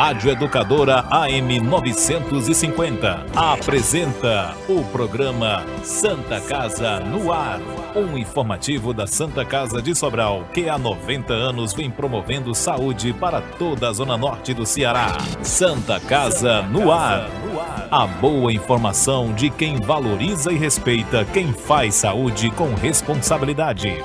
Rádio Educadora AM 950 apresenta o programa Santa Casa no Ar. Um informativo da Santa Casa de Sobral, que há 90 anos vem promovendo saúde para toda a zona norte do Ceará. Santa Casa no Ar. A boa informação de quem valoriza e respeita quem faz saúde com responsabilidade.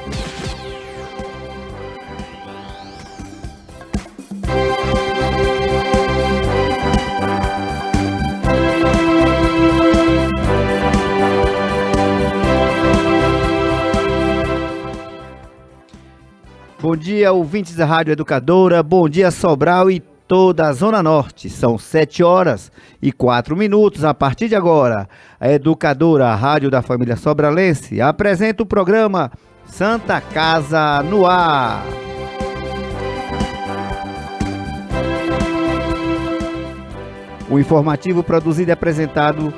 Bom dia, ouvintes da Rádio Educadora, bom dia Sobral e toda a Zona Norte. São 7h04. A partir de agora, a Educadora, a Rádio da Família Sobralense, apresenta o programa Santa Casa no Ar. O informativo produzido e apresentado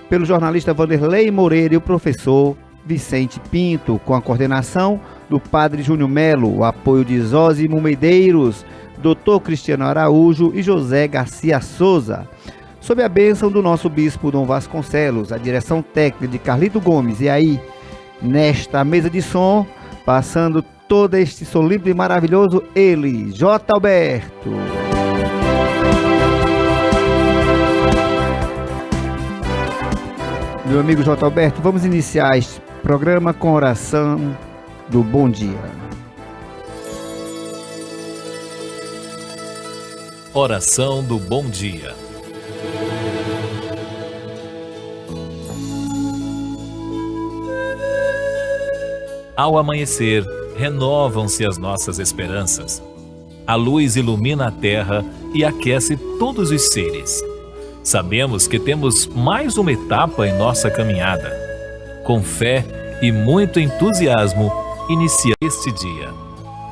pelo jornalista Vanderlei Moreira e o professor Vicente Pinto, com a coordenação do Padre Júnior Melo, o apoio de Zósimo Medeiros, Dr. Cristiano Araújo e José Garcia Souza. Sob a bênção do nosso bispo Dom Vasconcelos, a direção técnica de Carlito Gomes. E aí, nesta mesa de som, passando todo este som livre e maravilhoso, ele, J. Alberto. Meu amigo J. Alberto, vamos iniciar este programa com oração do bom dia. Oração do bom dia. Ao amanhecer, renovam-se as nossas esperanças. A luz ilumina a terra e aquece todos os seres. Sabemos que temos mais uma etapa em nossa caminhada. Com fé e muito entusiasmo, inicia este dia.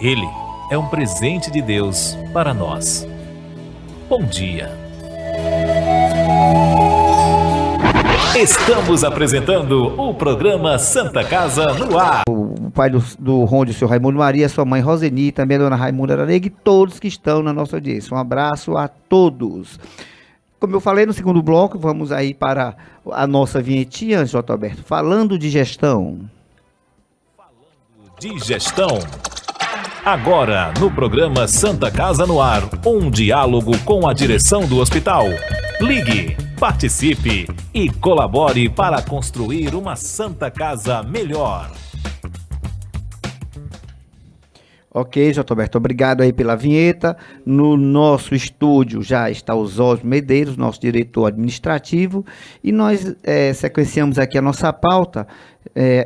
Ele é um presente de Deus para nós. Bom dia. Estamos apresentando o programa Santa Casa no Ar. O pai do Ronde, o senhor Raimundo Maria, sua mãe Roseni, também a dona Raimunda Aranegue e todos que estão na nossa audiência. Um abraço a todos. Como eu falei no segundo bloco, vamos aí para a nossa vinhetinha, J. Alberto, falando de gestão. De gestão. Agora, no programa Santa Casa no Ar, um diálogo com a direção do hospital. Ligue, participe e colabore para construir uma Santa Casa melhor. Ok, J. Alberto, obrigado aí pela vinheta. No nosso estúdio já está o Zósimo Medeiros, nosso diretor administrativo, e nós sequenciamos aqui a nossa pauta,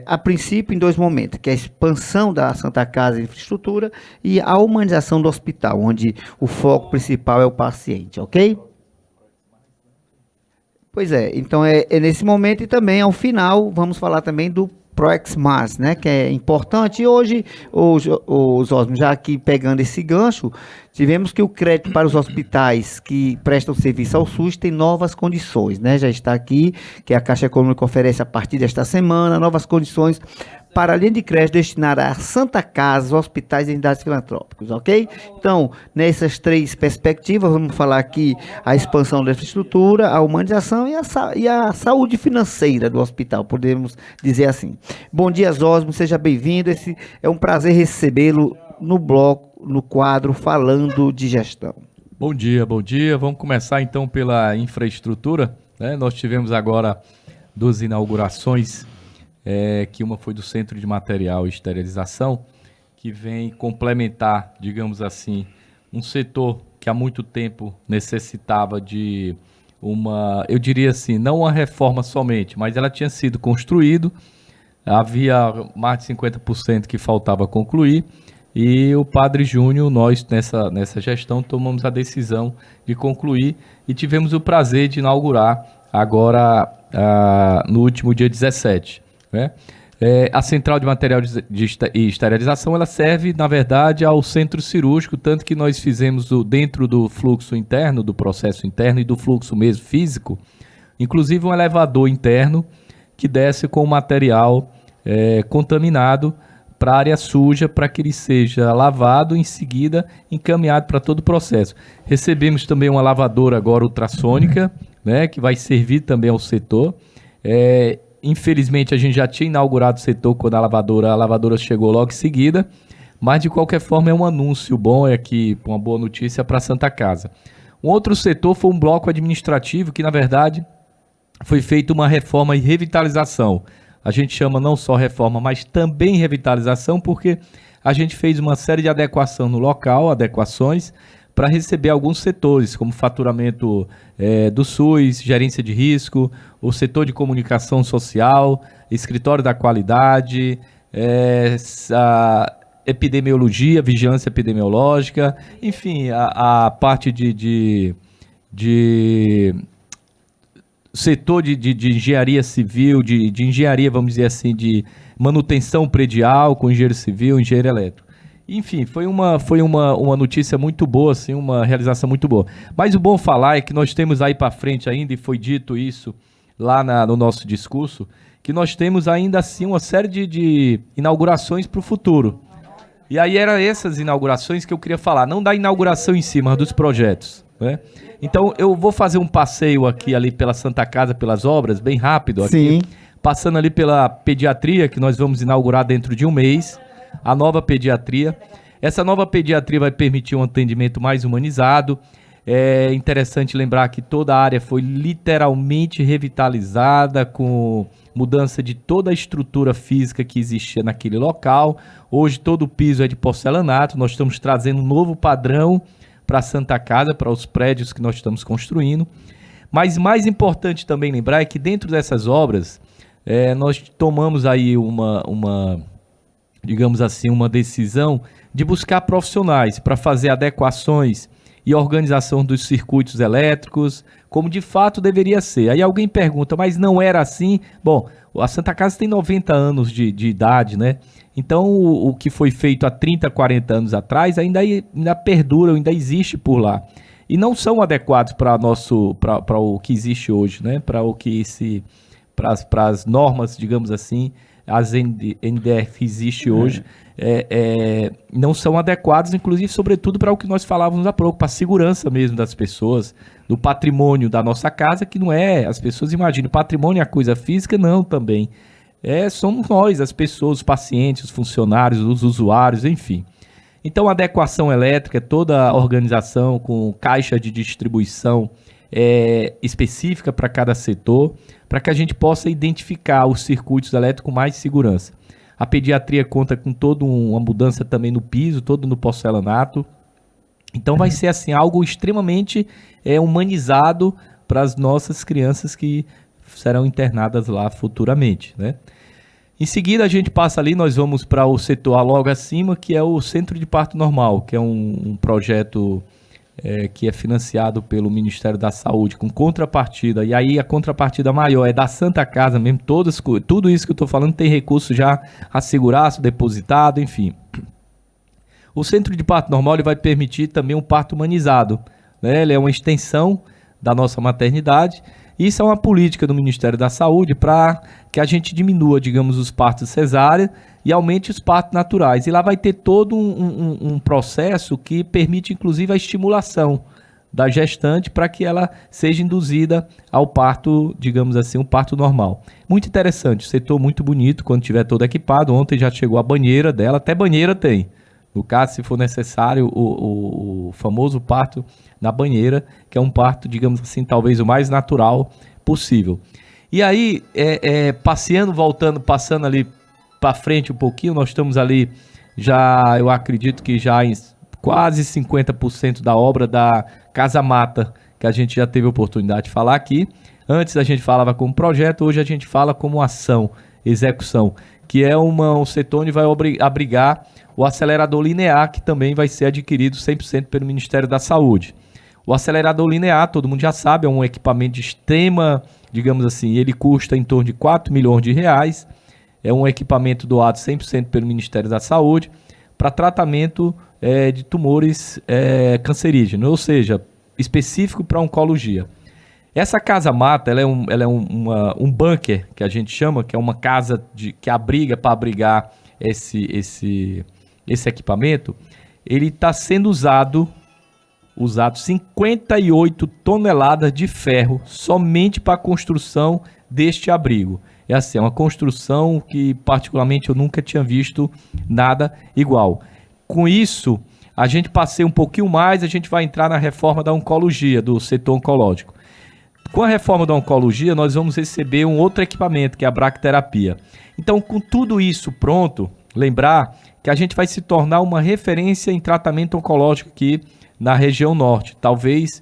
a princípio em dois momentos, que é a expansão da Santa Casa de Infraestrutura e a humanização do hospital, onde o foco principal é o paciente, ok? Pois é, então é nesse momento e também ao final vamos falar também do ProExMAS, né, que é importante. E hoje, os Osmos, já aqui pegando esse gancho, tivemos que o crédito para os hospitais que prestam serviço ao SUS tem novas condições, né, já está aqui, que a Caixa Econômica oferece a partir desta semana, novas condições para a linha de crédito destinada à Santa Casa, hospitais e entidades filantrópicas, ok? Então, nessas três perspectivas, vamos falar aqui a expansão da infraestrutura, a humanização e a saúde financeira do hospital, podemos dizer assim. Bom dia, Zósimo, seja bem-vindo, é um prazer recebê-lo no bloco, no quadro Falando de Gestão. Bom dia, vamos começar então pela infraestrutura, né? Nós tivemos agora 2 inaugurações, que uma foi do Centro de Material e Esterilização, que vem complementar, digamos assim, um setor que há muito tempo necessitava de uma, eu diria assim, não uma reforma somente, mas ela tinha sido construído, havia mais de 50% que faltava concluir, e o Padre Júnior, nós nessa gestão tomamos a decisão de concluir e tivemos o prazer de inaugurar agora no último dia 17. Né? A central de material e esterilização, ela serve, na verdade, ao centro cirúrgico, tanto que nós fizemos dentro do fluxo interno, do processo interno e do fluxo mesmo físico, inclusive um elevador interno que desce com material contaminado para a área suja, para que ele seja lavado, em seguida encaminhado para todo o processo. Recebemos também uma lavadora agora ultrassônica, né, que vai servir também ao setor. Infelizmente a gente já tinha inaugurado o setor quando a lavadora chegou logo em seguida, mas de qualquer forma é um anúncio bom, é aqui uma boa notícia para a Santa Casa. Um outro setor foi um bloco administrativo que na verdade foi feita uma reforma e revitalização. A gente chama não só reforma, mas também revitalização, porque a gente fez uma série de adequação no local, adequações, para receber alguns setores, como faturamento do SUS, gerência de risco, o setor de comunicação social, escritório da qualidade, a epidemiologia, vigilância epidemiológica, enfim, a parte de setor de engenharia civil, de engenharia, vamos dizer assim, de manutenção predial com engenheiro civil, engenheiro elétrico. Enfim, foi uma notícia muito boa, assim, uma realização muito boa. Mas o bom falar é que nós temos aí para frente ainda, e foi dito isso lá no nosso discurso, que nós temos ainda assim uma série de inaugurações para o futuro. E aí eram essas inaugurações que eu queria falar, não da inauguração em si, mas dos projetos, né? Então eu vou fazer um passeio aqui ali pela Santa Casa, pelas obras, bem rápido aqui. Sim. Passando ali pela pediatria, que nós vamos inaugurar dentro de um mês, a nova pediatria. Essa nova pediatria vai permitir um atendimento mais humanizado. É interessante lembrar que toda a área foi literalmente revitalizada, com mudança de toda a estrutura física que existia naquele local. Hoje todo o piso é de porcelanato, nós estamos trazendo um novo padrão para a Santa Casa, para os prédios que nós estamos construindo. Mas mais importante também lembrar é que dentro dessas obras, nós tomamos aí digamos assim, uma decisão de buscar profissionais para fazer adequações e organização dos circuitos elétricos, como de fato deveria ser. Aí alguém pergunta, mas não era assim? Bom, a Santa Casa tem 90 anos de idade, né? Então o que foi feito há 30, 40 anos atrás ainda perdura, ainda existe por lá. E não são adequados para o que existe hoje, né? Para as normas, digamos assim, as NDR que existe hoje, não são adequados, inclusive, sobretudo, para o que nós falávamos há pouco, para a segurança mesmo das pessoas, do patrimônio da nossa casa, que não é, as pessoas imaginam, patrimônio é a coisa física, não também. Somos nós, as pessoas, os pacientes, os funcionários, os usuários, enfim. Então, a adequação elétrica, toda a organização com caixa de distribuição específica para cada setor, para que a gente possa identificar os circuitos elétricos com mais segurança. A pediatria conta com toda uma mudança também no piso, todo no porcelanato. Então vai ser assim algo extremamente humanizado para as nossas crianças que serão internadas lá futuramente, né? Em seguida a gente passa ali, nós vamos para o setor logo acima, que é o Centro de Parto Normal, que é um projeto que é financiado pelo Ministério da Saúde com contrapartida, e aí a contrapartida maior é da Santa Casa mesmo, tudo isso que eu estou falando tem recurso já assegurado, depositado, enfim. O Centro de Parto Normal ele vai permitir também um parto humanizado, né? Ele é uma extensão da nossa maternidade. Isso é uma política do Ministério da Saúde para que a gente diminua, digamos, os partos cesárea e aumente os partos naturais. E lá vai ter todo um processo que permite, inclusive, a estimulação da gestante para que ela seja induzida ao parto, digamos assim, um parto normal. Muito interessante, setor muito bonito quando tiver todo equipado. Ontem já chegou a banheira dela, até banheira tem. No caso, se for necessário, o famoso parto na banheira, que é um parto, digamos assim, talvez o mais natural possível. E aí, passando ali para frente um pouquinho, nós estamos ali já, eu acredito que já em quase 50% da obra da Casa Mata, que a gente já teve a oportunidade de falar aqui. Antes a gente falava como projeto, hoje a gente fala como ação, execução, que é um setor onde vai abrigar o acelerador linear, que também vai ser adquirido 100% pelo Ministério da Saúde. O acelerador linear, todo mundo já sabe, é um equipamento de extrema, digamos assim, ele custa em torno de 4 milhões de reais. É um equipamento doado 100% pelo Ministério da Saúde para tratamento de tumores cancerígenos, ou seja, específico para oncologia. Essa Casa Mata, ela é um bunker, que a gente chama, que é uma casa que abriga para abrigar esse equipamento, ele está sendo usado 58 toneladas de ferro somente para a construção deste abrigo. É assim, é uma construção que particularmente eu nunca tinha visto nada igual. Com isso, a gente passeia um pouquinho mais, a gente vai entrar na reforma da oncologia, do setor oncológico. Com a reforma da oncologia, nós vamos receber um outro equipamento, que é a bracterapia. Então, com tudo isso pronto, lembrar que a gente vai se tornar uma referência em tratamento oncológico aqui na região norte. Talvez,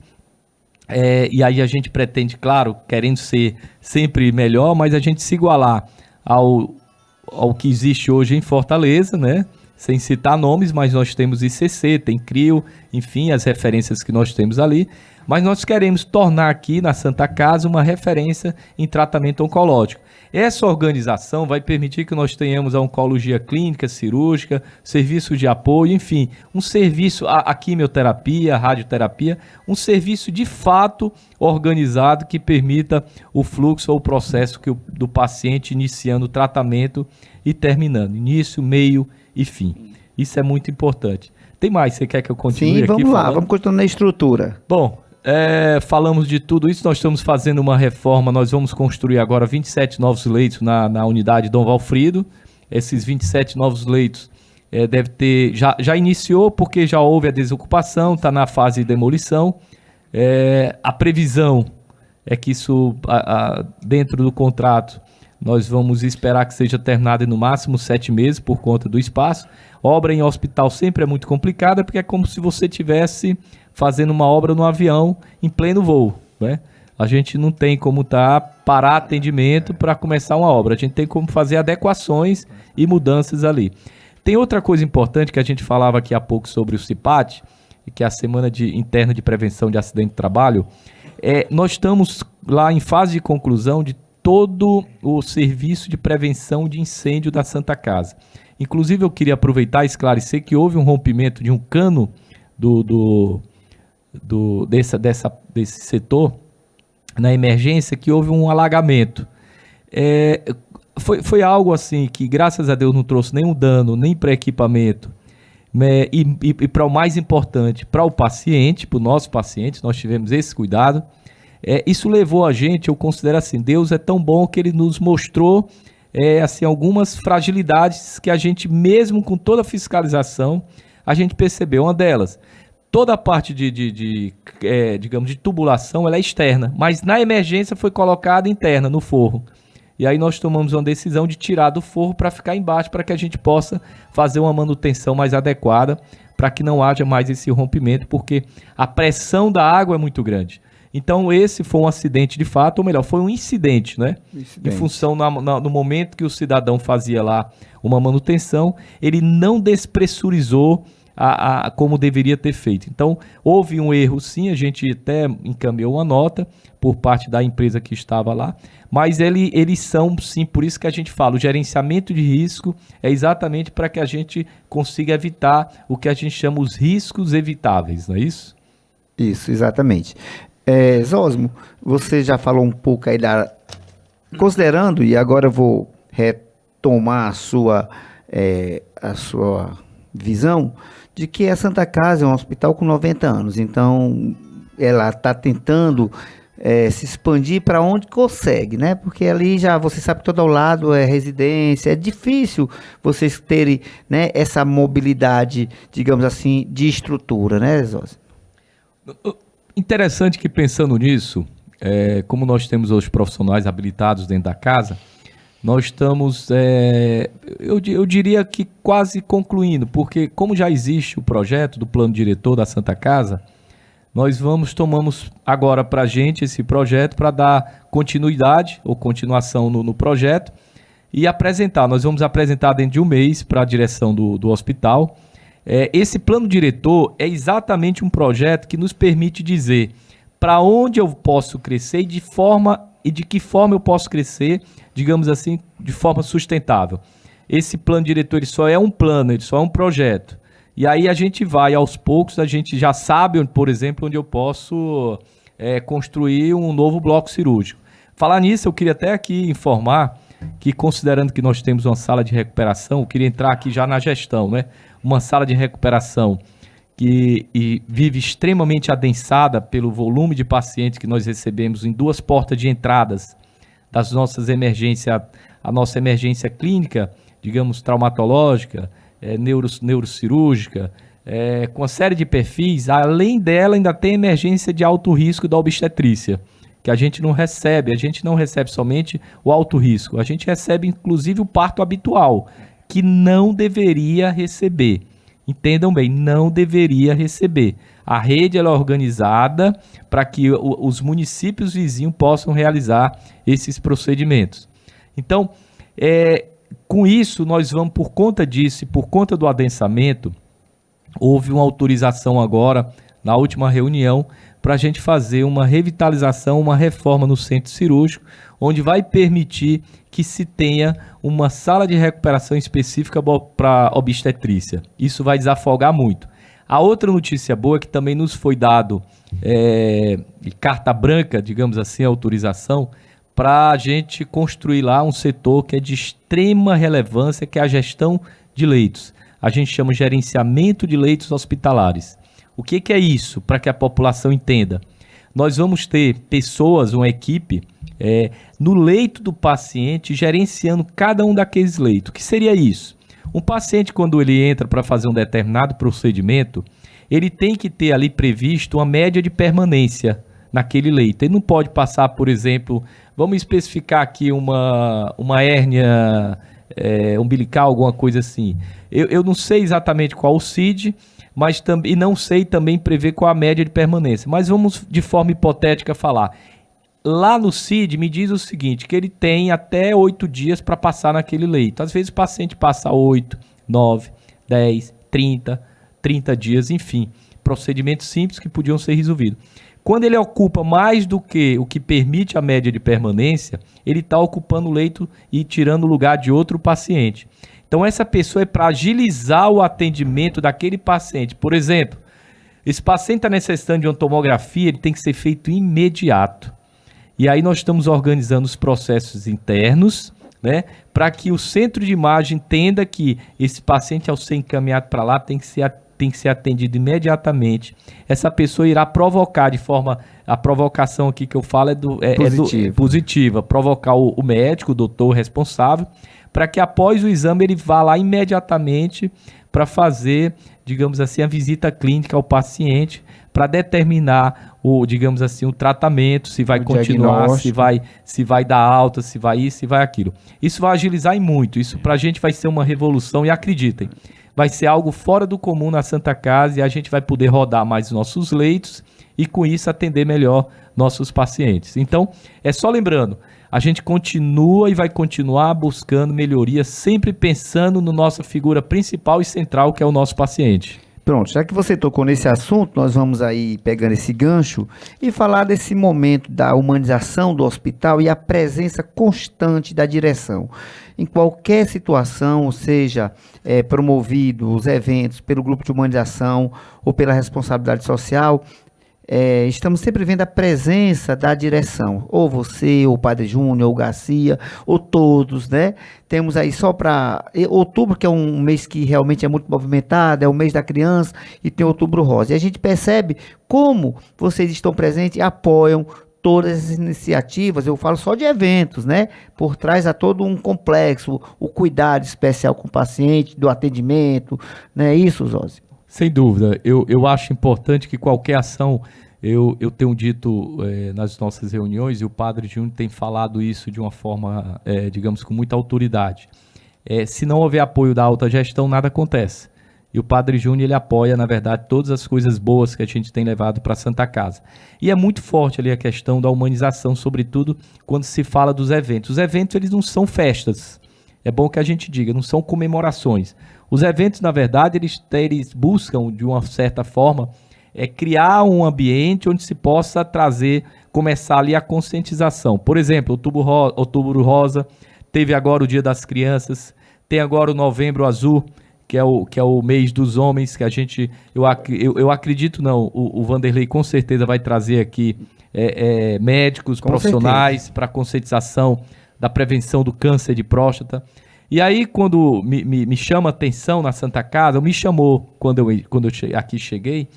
e aí a gente pretende, claro, querendo ser sempre melhor, mas a gente se igualar ao que existe hoje em Fortaleza, né? Sem citar nomes, mas nós temos ICC, tem CRIO, enfim, as referências que nós temos ali. Mas nós queremos tornar aqui na Santa Casa uma referência em tratamento oncológico. Essa organização vai permitir que nós tenhamos a oncologia clínica, cirúrgica, serviços de apoio, enfim, um serviço, a quimioterapia, a radioterapia, um serviço de fato organizado que permita o fluxo ou o processo do paciente iniciando o tratamento e terminando, início, meio e fim. Isso é muito importante. Tem mais? Você quer que eu continue aqui? Sim, vamos lá, vamos continuar na estrutura. Bom, falamos de tudo isso, nós estamos fazendo uma reforma, nós vamos construir agora 27 novos leitos na unidade Dom Valfrido. Esses 27 novos leitos deve ter, já iniciou porque já houve a desocupação, está na fase de demolição. A previsão é que isso, dentro do contrato, nós vamos esperar que seja terminado em no máximo 7 meses por conta do espaço. Obra em hospital sempre é muito complicada porque é como se você tivesse fazendo uma obra no avião em pleno voo, né? A gente não tem como parar atendimento para começar uma obra. A gente tem como fazer adequações e mudanças ali. Tem outra coisa importante que a gente falava aqui há pouco sobre o CIPAT, que é a Semana Interna de Prevenção de Acidente de Trabalho. Nós estamos lá em fase de conclusão de todo o serviço de prevenção de incêndio da Santa Casa. Inclusive, eu queria aproveitar e esclarecer que houve um rompimento de um cano desse setor, na emergência, que houve um alagamento. Foi algo assim que, graças a Deus, não trouxe nenhum dano, nem para equipamento, e para o mais importante, para o paciente, para o nosso paciente, nós tivemos esse cuidado. Isso levou a gente, eu considero assim, Deus é tão bom que Ele nos mostrou assim, algumas fragilidades que a gente, mesmo com toda a fiscalização, a gente percebeu. Uma delas, toda a parte digamos, de tubulação, ela é externa, mas na emergência foi colocada interna, no forro. E aí nós tomamos uma decisão de tirar do forro para ficar embaixo, para que a gente possa fazer uma manutenção mais adequada, para que não haja mais esse rompimento, porque a pressão da água é muito grande. Então esse foi um acidente de fato, ou melhor, foi um incidente, né? Em função no momento que o cidadão fazia lá uma manutenção, ele não despressurizou como deveria ter feito. Então houve um erro sim, a gente até encaminhou uma nota por parte da empresa que estava lá, mas eles são sim, por isso que a gente fala, o gerenciamento de risco é exatamente para que a gente consiga evitar o que a gente chama os riscos evitáveis, não é isso? Isso, exatamente. Zósimo, você já falou um pouco aí considerando, e agora eu vou retomar a sua visão, de que a Santa Casa é um hospital com 90 anos, então ela está tentando se expandir para onde consegue, né? Porque ali já, você sabe, todo ao lado é residência, é difícil vocês terem, né, essa mobilidade, digamos assim, de estrutura, né, Zósimo? Interessante que, pensando nisso, como nós temos os profissionais habilitados dentro da casa, nós estamos, eu diria que quase concluindo, porque como já existe o projeto do plano diretor da Santa Casa, nós tomamos agora para a gente esse projeto para dar continuidade ou continuação no projeto e apresentar. Nós vamos apresentar dentro de um mês para a direção do hospital. Esse plano diretor é exatamente um projeto que nos permite dizer para onde eu posso crescer e de que forma eu posso crescer, digamos assim, de forma sustentável. Esse plano diretor ele só é um plano, ele só é um projeto. E aí a gente vai, aos poucos, a gente já sabe, por exemplo, onde eu posso construir um novo bloco cirúrgico. Falar nisso, eu queria até aqui informar que, considerando que nós temos uma sala de recuperação, eu queria entrar aqui já na gestão, né? Uma sala de recuperação que vive extremamente adensada pelo volume de pacientes que nós recebemos em 2 portas de entradas das nossas emergências, a nossa emergência clínica, digamos, traumatológica, neurocirúrgica, com uma série de perfis. Além dela, ainda tem emergência de alto risco da obstetrícia, que a gente não recebe somente o alto risco, a gente recebe inclusive o parto habitual, que não deveria receber. Entendam bem, não deveria receber. A rede ela é organizada para que os municípios vizinhos possam realizar esses procedimentos. Então, com isso, nós vamos, por conta disso e por conta do adensamento, houve uma autorização agora, na última reunião, para a gente fazer uma revitalização, uma reforma no centro cirúrgico, onde vai permitir que se tenha uma sala de recuperação específica para obstetrícia. Isso vai desafogar muito. A outra notícia boa é que também nos foi dado carta branca, digamos assim, autorização, para a gente construir lá um setor que é de extrema relevância, que é a gestão de leitos. A gente chama de gerenciamento de leitos hospitalares. O que é isso? Para que a população entenda. Nós vamos ter pessoas, uma equipe, no leito do paciente, gerenciando cada um daqueles leitos. O que seria isso? Um paciente, quando ele entra para fazer um determinado procedimento, ele tem que ter ali previsto uma média de permanência naquele leito. Ele não pode passar, por exemplo, vamos especificar aqui uma hérnia umbilical, alguma coisa assim. Eu não sei exatamente qual o CID, mas e não sei também prever qual a média de permanência. Mas vamos, de forma hipotética, falar. Lá no CID me diz o seguinte, que ele tem até 8 dias para passar naquele leito. Às vezes o paciente passa 8, 9, 10, 30 dias, enfim. Procedimentos simples que podiam ser resolvidos. Quando ele ocupa mais do que o que permite a média de permanência, ele está ocupando o leito e tirando o lugar de outro paciente. Então essa pessoa é para agilizar o atendimento daquele paciente. Por exemplo, esse paciente está necessitando de uma tomografia, ele tem que ser feito imediato. E aí nós estamos organizando os processos internos, né, para que o centro de imagem entenda que esse paciente, ao ser encaminhado para lá, tem que ser atendido imediatamente. Essa pessoa irá provocar de forma... A provocação aqui que eu falo é positiva. Provocar o médico, o doutor responsável, para que após o exame ele vá lá imediatamente para fazer, digamos assim, a visita clínica ao paciente, para determinar digamos assim, o tratamento, se vai continuar, se vai dar alta, se vai isso, se vai aquilo. Isso vai agilizar muito. Isso para a gente vai ser uma revolução, e acreditem, vai ser algo fora do comum na Santa Casa, e a gente vai poder rodar mais nossos leitos e com isso atender melhor nossos pacientes. Então, é só lembrando, a gente continua e vai continuar buscando melhoria, sempre pensando na nossa figura principal e central, que é o nosso paciente. Pronto, já que você tocou nesse assunto, nós vamos aí pegando esse gancho e falar desse momento da humanização do hospital e a presença constante da direção. Em qualquer situação, seja promovido os eventos pelo grupo de humanização ou pela responsabilidade social, estamos sempre vendo a presença da direção, ou você, ou o Padre Júnior, ou o Garcia, ou todos, né? Temos aí só para outubro, que é um mês que realmente é muito movimentado, é o mês da criança, e tem outubro rosa. E a gente percebe como vocês estão presentes e apoiam todas as iniciativas. Eu falo só de eventos, né? Por trás há todo um complexo, o cuidado especial com o paciente, do atendimento, não é isso, Zózimo? Sem dúvida, eu acho importante que qualquer ação, eu tenho dito nas nossas reuniões, e o Padre Júnior tem falado isso de uma forma, digamos, com muita autoridade. Se não houver apoio da alta gestão, nada acontece. E o Padre Júnior, ele apoia, na verdade, todas as coisas boas que a gente tem levado para a Santa Casa. E é muito forte ali a questão da humanização, sobretudo quando se fala dos eventos. Os eventos, eles não são festas. É bom que a gente diga, não são comemorações. Os eventos, na verdade, eles buscam, de uma certa forma, criar um ambiente onde se possa começar ali a conscientização. Por exemplo, Outubro Rosa, teve agora o Dia das Crianças, tem agora o Novembro Azul, que é o mês dos homens, que a gente, eu acredito não, o Vanderlei com certeza vai trazer aqui médicos, profissionais para conscientização da prevenção do câncer de próstata. E aí, quando me chama a atenção na Santa Casa, me chamou quando eu aqui cheguei,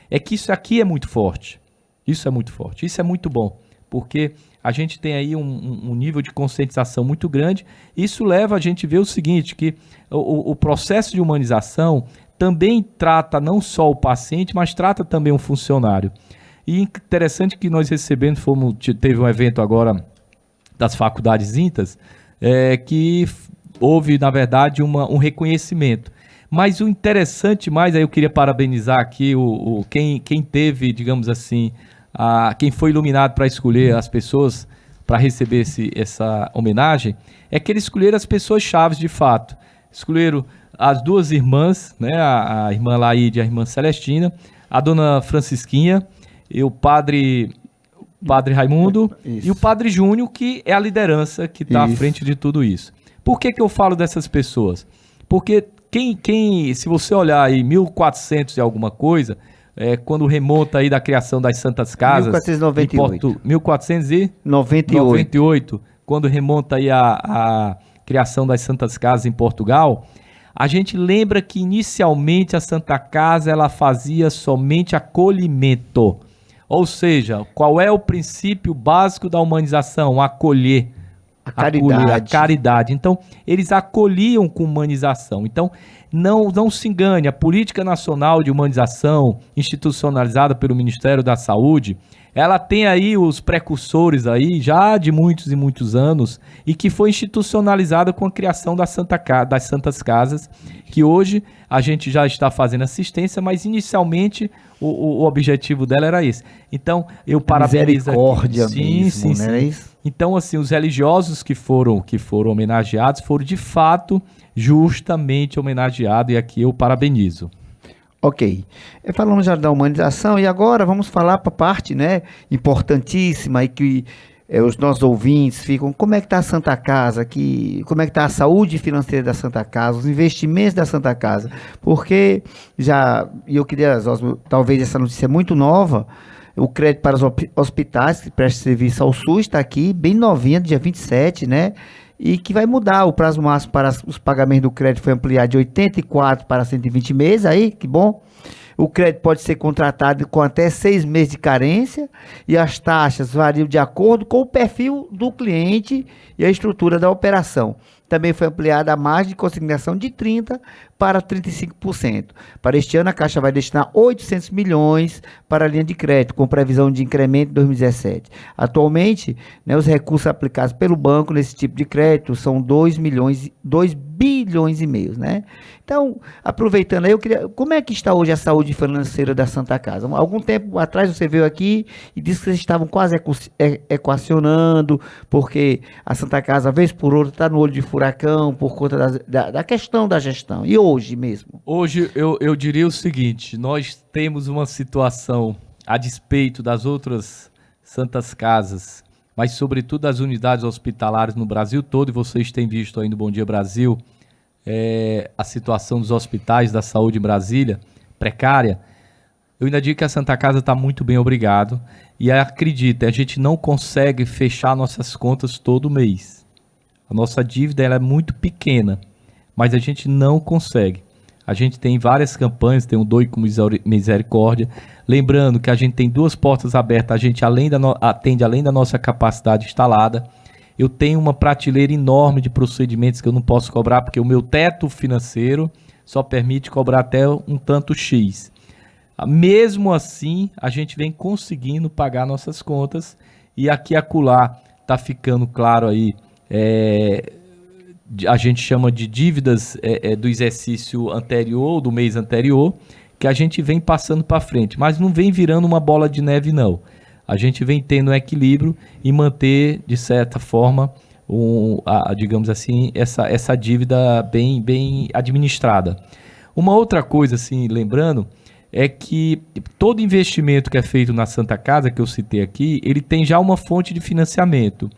é que isso aqui é muito forte. Isso é muito forte, isso é muito bom, porque a gente tem aí um nível de conscientização muito grande. Isso leva a gente a ver o seguinte, que o processo de humanização também trata não só o paciente, mas trata também um funcionário. E interessante que nós recebemos, teve um evento agora das faculdades INTAs, que houve, na verdade, um reconhecimento. Mas o interessante mais, aí eu queria parabenizar aqui quem teve, digamos assim, quem foi iluminado para escolher as pessoas para receber essa homenagem, é que eles escolheram as pessoas chaves de fato. Escolheram as duas irmãs, né, a irmã Laíde e a irmã Celestina, a dona Francisquinha e o padre Raimundo. Isso. E o padre Júnior, que é a liderança que está à frente de tudo isso. Por que eu falo dessas pessoas? Porque se você olhar aí 1400 e alguma coisa, quando remonta aí da criação das Santas Casas... 1498. 1498, quando remonta aí a criação das Santas Casas em Portugal, a gente lembra que inicialmente a Santa Casa ela fazia somente acolhimento. Ou seja, qual é o princípio básico da humanização? Acolher. A caridade. Então, eles acolhiam com humanização. Então, não se engane, a Política Nacional de Humanização, institucionalizada pelo Ministério da Saúde, ela tem aí os precursores aí, já de muitos e muitos anos, e que foi institucionalizada com a criação das Santas Casas, que hoje a gente já está fazendo assistência, mas inicialmente o objetivo dela era esse. Então, eu parabenizo misericórdia aqui. Sim. Né? Então, assim, os religiosos que foram homenageados foram, de fato, justamente homenageados, e aqui eu parabenizo. Ok. Falamos já da humanização e agora vamos falar para a parte, né, importantíssima e que os nossos ouvintes ficam, como é que está a Santa Casa, como é que está a saúde financeira da Santa Casa, os investimentos da Santa Casa, porque eu queria, talvez essa notícia é muito nova, o crédito para os hospitais que prestam serviço ao SUS está aqui, bem novinha, dia 27, né? E que vai mudar, o prazo máximo para os pagamentos do crédito foi ampliado de 84 para 120 meses, aí, que bom. O crédito pode ser contratado com até 6 meses de carência e as taxas variam de acordo com o perfil do cliente e a estrutura da operação. Também foi ampliada a margem de consignação de 30% para 35%. Para este ano, a Caixa vai destinar 800 milhões para a linha de crédito, com previsão de incremento em 2017. Atualmente, né, os recursos aplicados pelo banco nesse tipo de crédito são 2 bilhões e meio, né? Então, aproveitando aí, como é que está hoje a saúde financeira da Santa Casa? Algum tempo atrás você veio aqui e disse que vocês estavam quase equacionando, porque a Santa Casa, vez por outra, está no olho de furacão por conta da questão da gestão. E hoje mesmo? Hoje eu diria o seguinte, nós temos uma situação, a despeito das outras Santas Casas, mas sobretudo das unidades hospitalares no Brasil todo, e vocês têm visto aí no Bom Dia Brasil, a situação dos hospitais da saúde em Brasília, precária. Eu ainda digo que a Santa Casa está muito bem, obrigado. E acredita, a gente não consegue fechar nossas contas todo mês. A nossa dívida ela é muito pequena, mas a gente não consegue. A gente tem várias campanhas, tem o Doe com Misericórdia. Lembrando que a gente tem 2 portas abertas, a gente atende além da nossa capacidade instalada. Eu tenho uma prateleira enorme de procedimentos que eu não posso cobrar, porque o meu teto financeiro só permite cobrar até um tanto X. Mesmo assim, a gente vem conseguindo pagar nossas contas, e aqui e acolá está ficando claro aí, a gente chama de dívidas do exercício anterior, do mês anterior, que a gente vem passando para frente, mas não vem virando uma bola de neve, não. A gente vem tendo um equilíbrio e manter, de certa forma, digamos assim, essa dívida bem administrada. Uma outra coisa, assim, lembrando, é que todo investimento que é feito na Santa Casa, que eu citei aqui, ele tem já uma fonte de financiamento.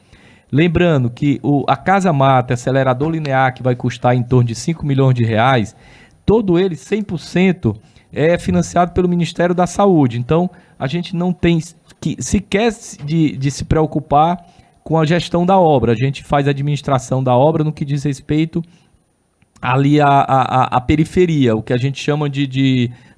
Lembrando que a Casa Mata, acelerador linear, que vai custar em torno de 5 milhões de reais, todo ele, 100%, é financiado pelo Ministério da Saúde. Então, a gente não tem sequer de se preocupar com a gestão da obra. A gente faz a administração da obra no que diz respeito ali à periferia, o que a gente chama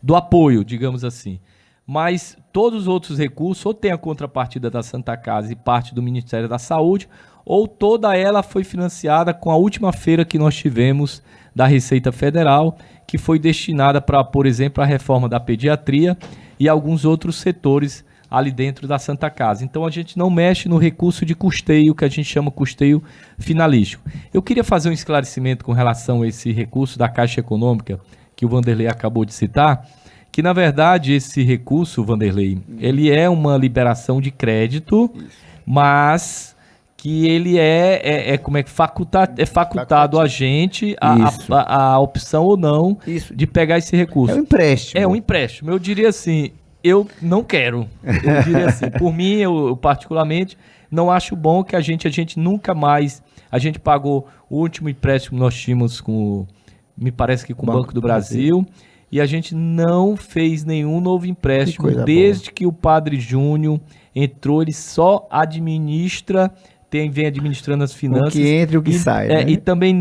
do apoio, digamos assim. Mas todos os outros recursos, ou tem a contrapartida da Santa Casa e parte do Ministério da Saúde, ou toda ela foi financiada com a última feira que nós tivemos da Receita Federal, que foi destinada para, por exemplo, a reforma da pediatria e alguns outros setores ali dentro da Santa Casa. Então a gente não mexe no recurso de custeio, que a gente chama custeio finalístico. Eu queria fazer um esclarecimento com relação a esse recurso da Caixa Econômica, que o Vanderlei acabou de citar, que na verdade esse recurso, Vanderlei, ele é uma liberação de crédito, mas que ele é facultado a gente a opção ou não de pegar esse recurso. É um empréstimo. É um empréstimo. Eu diria assim, eu não quero. Eu diria assim, por mim, eu particularmente, não acho bom que a gente nunca mais... A gente pagou o último empréstimo que nós tínhamos me parece que com o Banco do Brasil, e a gente não fez nenhum novo empréstimo. Desde que o Padre Júnior entrou, ele só administra... vem administrando as finanças. O que entra e o que sai. Né? E também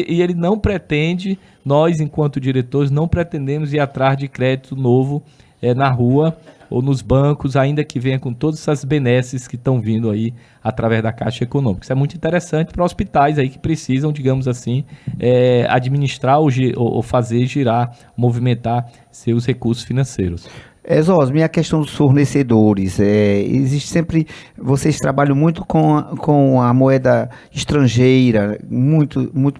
ele não pretende, nós enquanto diretores, não pretendemos ir atrás de crédito novo na rua ou nos bancos, ainda que venha com todas essas benesses que estão vindo aí através da Caixa Econômica. Isso é muito interessante para hospitais aí que precisam, digamos assim, administrar ou fazer girar, movimentar seus recursos financeiros. Zosme, a questão dos fornecedores, existe sempre, vocês trabalham muito com a moeda estrangeira, muito muito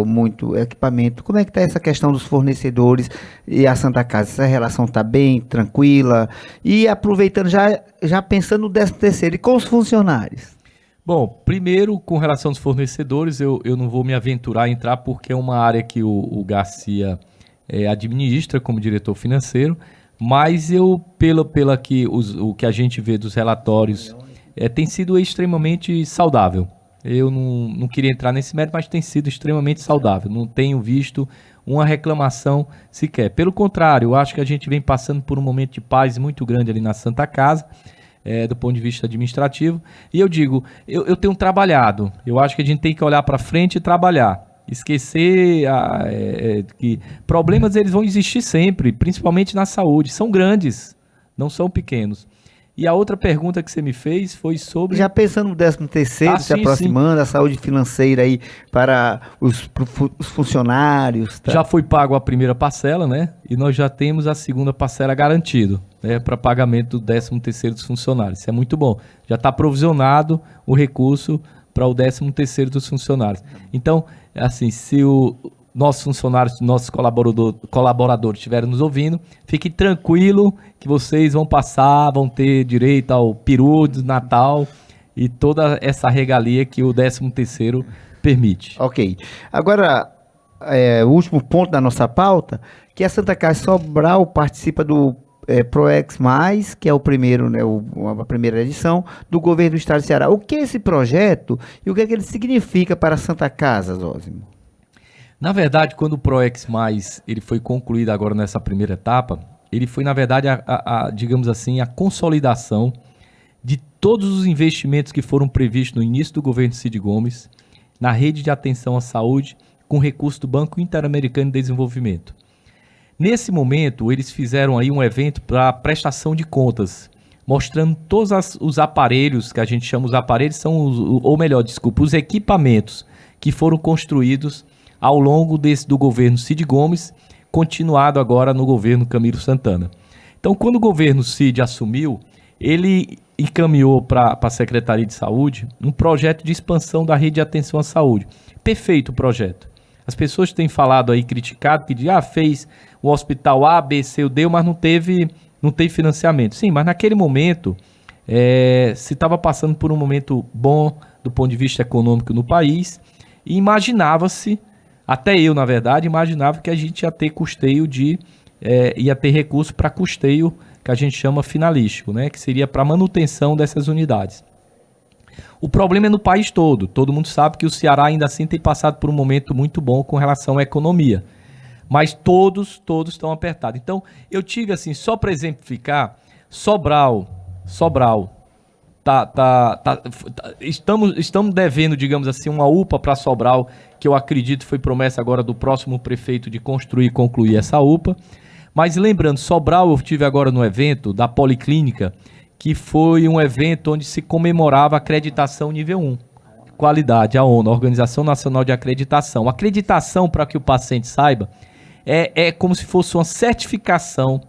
muito equipamento. Como é que está essa questão dos fornecedores e a Santa Casa? Essa relação está bem, tranquila? E aproveitando, já pensando no 13º e com os funcionários? Bom, primeiro, com relação aos fornecedores, eu não vou me aventurar a entrar porque é uma área que o Garcia administra como diretor financeiro. Mas o que a gente vê dos relatórios tem sido extremamente saudável. Eu não queria entrar nesse mérito, mas tem sido extremamente saudável. Não tenho visto uma reclamação sequer. Pelo contrário, eu acho que a gente vem passando por um momento de paz muito grande ali na Santa Casa, do ponto de vista administrativo. E eu digo, eu tenho trabalhado. Eu acho que a gente tem que olhar para frente e trabalhar. Esquecer que problemas eles vão existir sempre, principalmente na saúde. São grandes, não são pequenos. E a outra pergunta que você me fez foi sobre... Já pensando no 13º, se aproximando, a saúde financeira aí para os funcionários. Tá? Já foi pago a primeira parcela, né? E nós já temos a segunda parcela garantida, né? Para pagamento do 13º dos funcionários. Isso é muito bom. Já está provisionado o recurso para o 13º dos funcionários. Então, assim, se nossos funcionários, nossos colaboradores estiverem nos ouvindo, fique tranquilo que vocês vão ter direito ao peru do Natal e toda essa regalia que o 13º permite. Ok. Agora, o último ponto da nossa pauta, que a Santa Casa Sobral participa do ProEx+, que é o primeiro, né, a primeira edição do governo do estado de Ceará. O que é esse projeto e o que é que ele significa para a Santa Casa, Zósimo? Na verdade, quando o ProEx+, ele foi concluído agora nessa primeira etapa, ele foi, na verdade, digamos assim, a consolidação de todos os investimentos que foram previstos no início do governo Cid Gomes na rede de atenção à saúde com recurso do Banco Interamericano de Desenvolvimento. Nesse momento, eles fizeram aí um evento para prestação de contas, mostrando todos os aparelhos, que a gente chama os aparelhos, os equipamentos que foram construídos ao longo do governo Cid Gomes, continuado agora no governo Camilo Santana. Então, quando o governo Cid assumiu, ele encaminhou para a Secretaria de Saúde um projeto de expansão da rede de atenção à saúde. Perfeito o projeto. As pessoas têm falado aí, criticado, que fez o hospital A, B, C, D, mas não teve financiamento. Sim, mas naquele momento, se estava passando por um momento bom do ponto de vista econômico no país, e imaginava-se, até eu, na verdade, imaginava que a gente ia ter custeio ia ter recurso para custeio, que a gente chama finalístico, né, que seria para manutenção dessas unidades. O problema é no país todo. Todo mundo sabe que o Ceará ainda assim tem passado por um momento muito bom com relação à economia. Mas todos estão apertados. Então, eu tive assim, só para exemplificar, Sobral, estamos devendo, digamos assim, uma UPA para Sobral, que eu acredito foi promessa agora do próximo prefeito de construir e concluir essa UPA. Mas lembrando, Sobral, eu estive agora no evento da Policlínica, que foi um evento onde se comemorava a acreditação nível 1. Qualidade, a ONU, a Organização Nacional de Acreditação. Acreditação, para que o paciente saiba, é como se fosse uma certificação,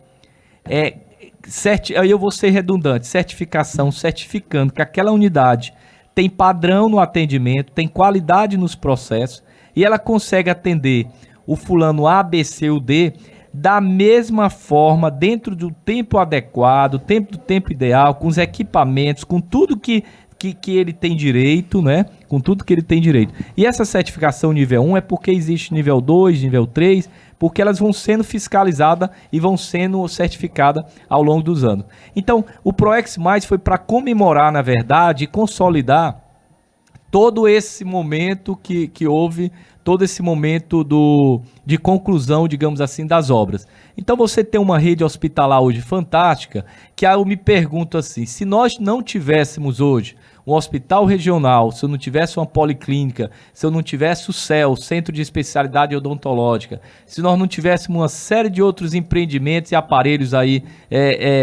aí eu vou ser redundante, certificando que aquela unidade tem padrão no atendimento, tem qualidade nos processos, e ela consegue atender o fulano A, B, C ou D da mesma forma, dentro do tempo adequado, do tempo ideal, com os equipamentos, com tudo que ele tem direito, né? Com tudo que ele tem direito. E essa certificação nível 1 é porque existe nível 2, nível 3, porque elas vão sendo fiscalizadas e vão sendo certificadas ao longo dos anos. Então, o PROEX+, foi para comemorar, na verdade, e consolidar todo esse momento que houve, todo esse momento de conclusão, digamos assim, das obras. Então você tem uma rede hospitalar hoje fantástica, que aí eu me pergunto assim, se nós não tivéssemos hoje um hospital regional, se eu não tivesse uma policlínica, se eu não tivesse o CEL, Centro de Especialidade Odontológica, se nós não tivéssemos uma série de outros empreendimentos e aparelhos aí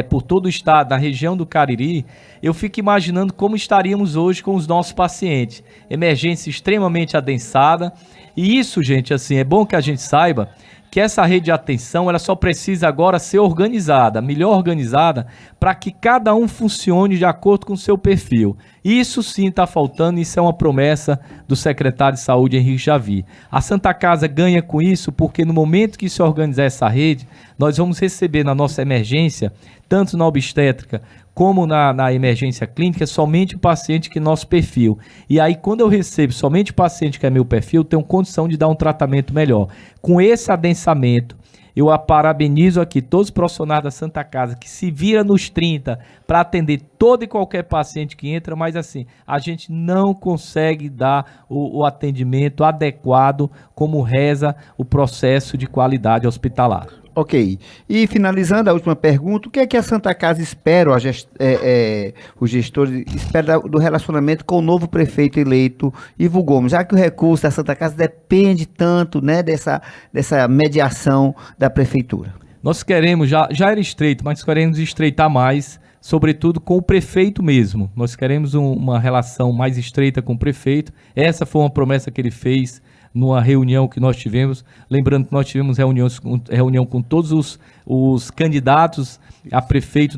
por todo o estado, na região do Cariri, eu fico imaginando como estaríamos hoje com os nossos pacientes. Emergência extremamente adensada. E isso, gente, assim, é bom que a gente saiba que essa rede de atenção, ela só precisa agora ser organizada, melhor organizada, para que cada um funcione de acordo com o seu perfil. Isso sim está faltando, isso é uma promessa do secretário de Saúde, Henrique Javi. A Santa Casa ganha com isso porque no momento que se organizar essa rede, nós vamos receber na nossa emergência, tanto na obstétrica como na emergência clínica, somente o paciente que é nosso perfil. E aí, quando eu recebo somente o paciente que é meu perfil, eu tenho condição de dar um tratamento melhor. Com esse adensamento, eu parabenizo aqui todos os profissionais da Santa Casa que se vira nos 30 para atender todo e qualquer paciente que entra, mas assim, a gente não consegue dar o atendimento adequado como reza o processo de qualidade hospitalar. Ok. E finalizando a última pergunta, o que é que a Santa Casa espera, os gestores esperam do relacionamento com o novo prefeito eleito, Ivo Gomes, já que o recurso da Santa Casa depende tanto, né, dessa mediação da prefeitura? Nós queremos, já era estreito, mas queremos estreitar mais, sobretudo com o prefeito mesmo. Nós queremos uma relação mais estreita com o prefeito. Essa foi uma promessa que ele fez numa reunião que nós tivemos, lembrando que nós tivemos reunião com todos os candidatos a prefeito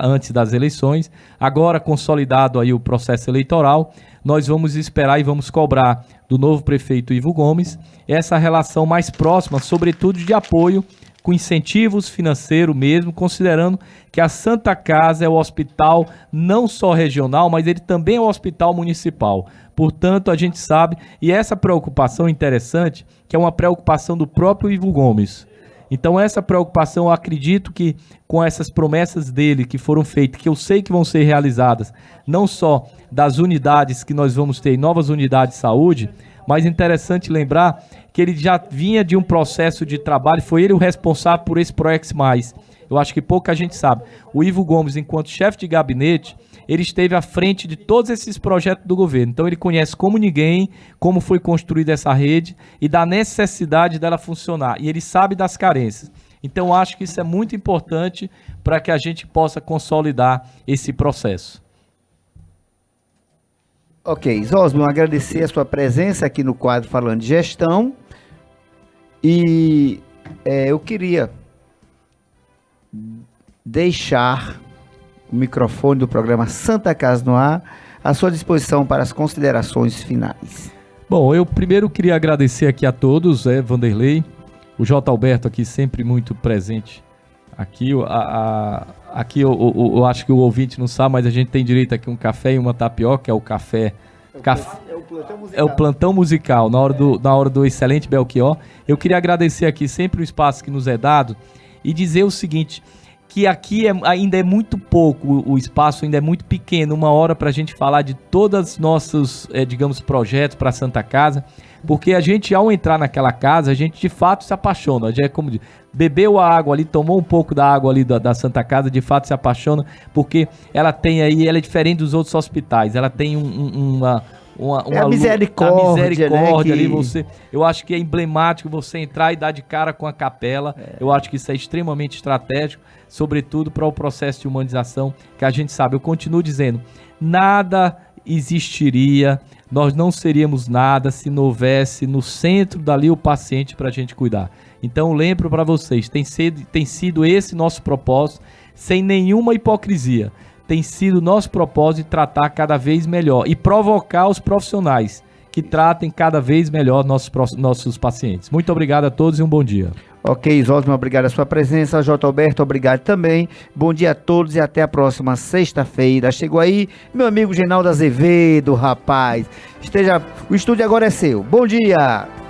antes das eleições. Agora, consolidado aí o processo eleitoral, nós vamos esperar e vamos cobrar do novo prefeito Ivo Gomes essa relação mais próxima, sobretudo de apoio, com incentivos financeiros mesmo, considerando que a Santa Casa é o hospital não só regional, mas ele também é o hospital municipal. Portanto, a gente sabe, e essa preocupação interessante, que é uma preocupação do próprio Ivo Gomes. Então, essa preocupação, eu acredito que com essas promessas dele que foram feitas, que eu sei que vão ser realizadas, não só das unidades que nós vamos ter, novas unidades de saúde, mas interessante lembrar que ele já vinha de um processo de trabalho, foi ele o responsável por esse PROEX+. Eu acho que pouca gente sabe. O Ivo Gomes, enquanto chefe de gabinete, ele esteve à frente de todos esses projetos do governo. Então ele conhece como ninguém, como foi construída essa rede e da necessidade dela funcionar. E ele sabe das carências. Então eu acho que isso é muito importante para que a gente possa consolidar esse processo. Ok, Zósimo, agradecer a sua presença aqui no quadro Falando de Gestão. E eu queria deixar o microfone do programa Santa Casa no Ar à sua disposição para as considerações finais. Bom, eu primeiro queria agradecer aqui a todos, Vanderlei, o J. Alberto aqui sempre muito presente. Aqui, aqui eu acho que o ouvinte não sabe, mas a gente tem direito aqui a um café e uma tapioca, é o café... É o plantão musical, na hora do excelente Belchior. Eu queria agradecer aqui sempre o espaço que nos é dado e dizer o seguinte, que aqui ainda é muito pouco, o espaço ainda é muito pequeno, 1 hora para a gente falar de todos os nossos, digamos, projetos para a Santa Casa, porque a gente, ao entrar naquela casa, a gente de fato se apaixona, já é como diz, bebeu a água ali, tomou um pouco da água ali da Santa Casa, de fato se apaixona, porque ela tem aí, ela é diferente dos outros hospitais, ela tem uma a misericórdia, né, ali, eu acho que é emblemático você entrar e dar de cara com a capela, eu acho que isso é extremamente estratégico, sobretudo para o processo de humanização, que a gente sabe, eu continuo dizendo, nada existiria, nós não seríamos nada se não houvesse no centro dali o paciente para a gente cuidar. Então lembro para vocês, tem sido esse nosso propósito, sem nenhuma hipocrisia, tem sido nosso propósito tratar cada vez melhor e provocar os profissionais que tratem cada vez melhor nossos pacientes. Muito obrigado a todos e um bom dia. Ok, Zósimo, obrigado a sua presença. J. Alberto, obrigado também. Bom dia a todos e até a próxima sexta-feira. Chegou aí meu amigo Genaldo Azevedo, rapaz. O estúdio agora é seu. Bom dia.